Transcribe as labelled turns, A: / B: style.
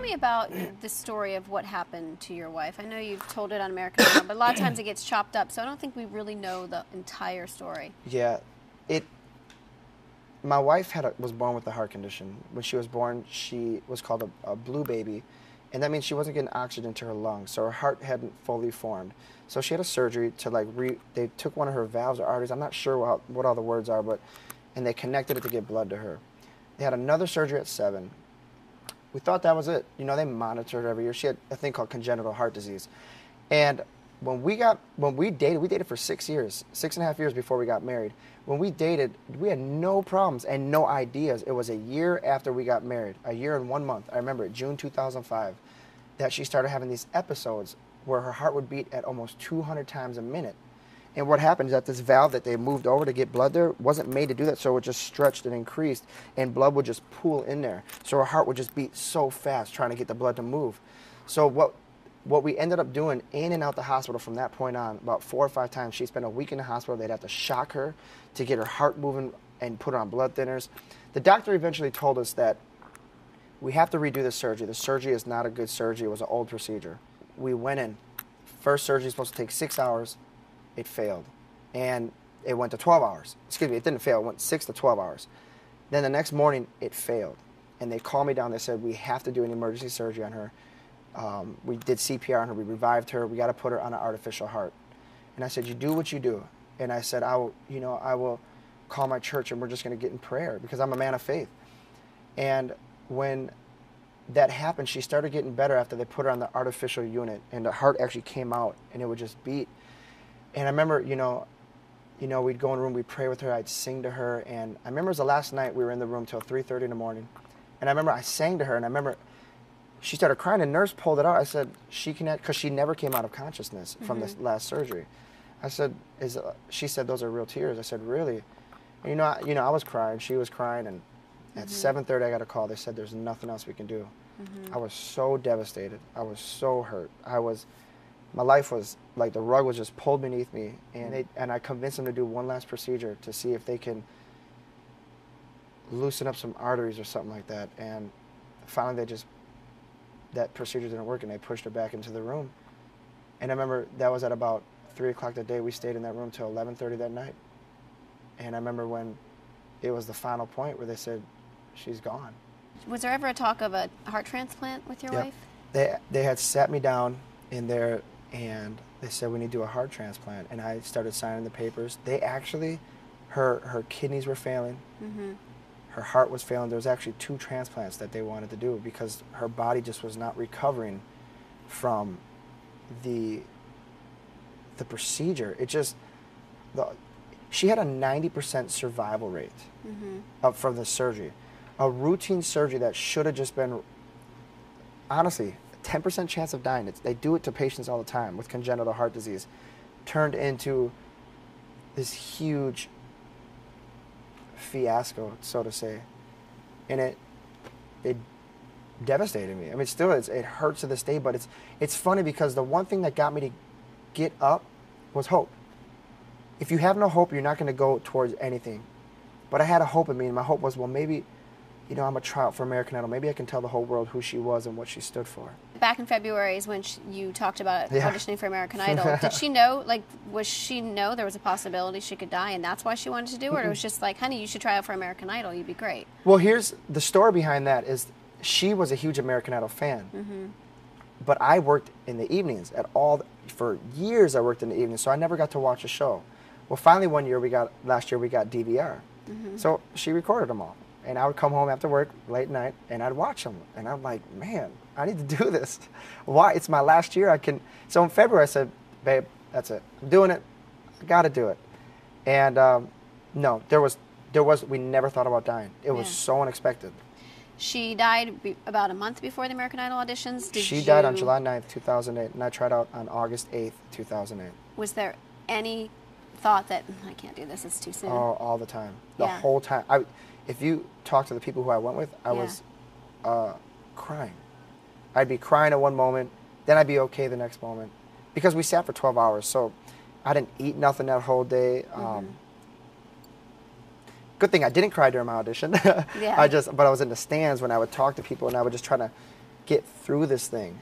A: me about the story of what happened to your wife. I know you've told it on American Idol, but a lot of times it gets chopped up, so I don't think we really know the entire story.
B: Yeah, my wife was born with a heart condition. When she was born, she was called a blue baby, and that means she wasn't getting oxygen to her lungs, so her heart hadn't fully formed. So she had a surgery to they took one of her valves or arteries, I'm not sure what all the words are, and they connected it to get blood to her. They had another surgery at 7. We thought that was it. You know, they monitored her every year. She had a thing called congenital heart disease. And when we dated for 6 years, 6.5 years before we got married. When we dated, we had no problems and no ideas. It was a year after we got married, a year and 1 month. I remember it, June 2005, that she started having these episodes where her heart would beat at almost 200 times a minute. And what happened is that this valve that they moved over to get blood there wasn't made to do that, so it just stretched and increased, and blood would just pool in there. So her heart would just beat so fast trying to get the blood to move. So what we ended up doing in and out the hospital from that point on, about 4 or 5 times, she spent a week in the hospital. They'd have to shock her to get her heart moving and put her on blood thinners. The doctor eventually told us that we have to redo the surgery. The surgery is not a good surgery. It was an old procedure. We went in. First surgery was supposed to take 6 hours. It failed, and it went to 12 hours. Excuse me, it didn't fail. It went 6 to 12 hours. Then the next morning, it failed, and they called me down. They said, we have to do an emergency surgery on her. We did CPR on her. We revived her. We got to put her on an artificial heart. And I said, you do what you do. And I said, I will call my church, and we're just going to get in prayer because I'm a man of faith. And when that happened, she started getting better after they put her on the artificial unit, and the heart actually came out, and it would just beat. And I remember, we'd go in the room, we'd pray with her, I'd sing to her, and I remember it was the last night we were in the room till 3:30 in the morning, and I remember I sang to her, and I remember she started crying, and the nurse pulled it out. I said, because she never came out of consciousness from this last surgery. I said, she said, those are real tears. I said, really? And I was crying, she was crying, and at 7:30 I got a call. They said, there's nothing else we can do. I was so devastated. I was so hurt. My life was like the rug was just pulled beneath me, and I convinced them to do one last procedure to see if they can loosen up some arteries or something like that. And finally, that procedure didn't work, and they pushed her back into the room. And I remember that was at about 3 o'clock that day. We stayed in that room till 11:30 that night. And I remember when it was the final point where they said, she's gone.
A: Was there ever a talk of a heart transplant with your wife?
B: They had sat me down in there, and they said, we need to do a heart transplant. And I started signing the papers. They actually, her kidneys were failing. Her heart was failing. There was actually 2 transplants that they wanted to do because her body just was not recovering from the procedure. She had a 90% survival rate from the surgery. A routine surgery that should have just been, honestly, 10% chance of dying. They do it to patients all the time with congenital heart disease. Turned into this huge fiasco, so to say. And it devastated me. I mean, still, it hurts to this day, but it's funny because the one thing that got me to get up was hope. If you have no hope, you're not going to go towards anything. But I had a hope in me, and my hope was, well, maybe, I'm a tryout for American Idol. Maybe I can tell the whole world who she was and what she stood for. Back
A: in February is when you talked about auditioning for American Idol. Did she know, there was a possibility she could die, and that's why she wanted to do it? Or it was just like, honey, you should try out for American Idol. You'd be great.
B: Well, here's the story behind that is she was a huge American Idol fan. But I worked in the evenings for years I worked in the evenings, so I never got to watch a show. Well, finally last year we got DVR. So she recorded them all. And I would come home after work late night, and I'd watch them. And I'm like, man, I need to do this. Why? It's my last year. So in February I said, babe, that's it. I'm doing it. I got to do it. And no, we never thought about dying. It was so unexpected.
A: She died about a month before the American Idol auditions?
B: She died on July 9th, 2008, and I tried out on August 8th, 2008.
A: Was there any thought that, I can't do this, it's too soon?
B: Oh, all the time. The whole time. If you talk to the people who I went with, I was crying. I'd be crying at one moment, then I'd be okay the next moment. Because we sat for 12 hours, so I didn't eat nothing that whole day. Good thing I didn't cry during my audition. But I was in the stands when I would talk to people, and I would just try to get through this thing.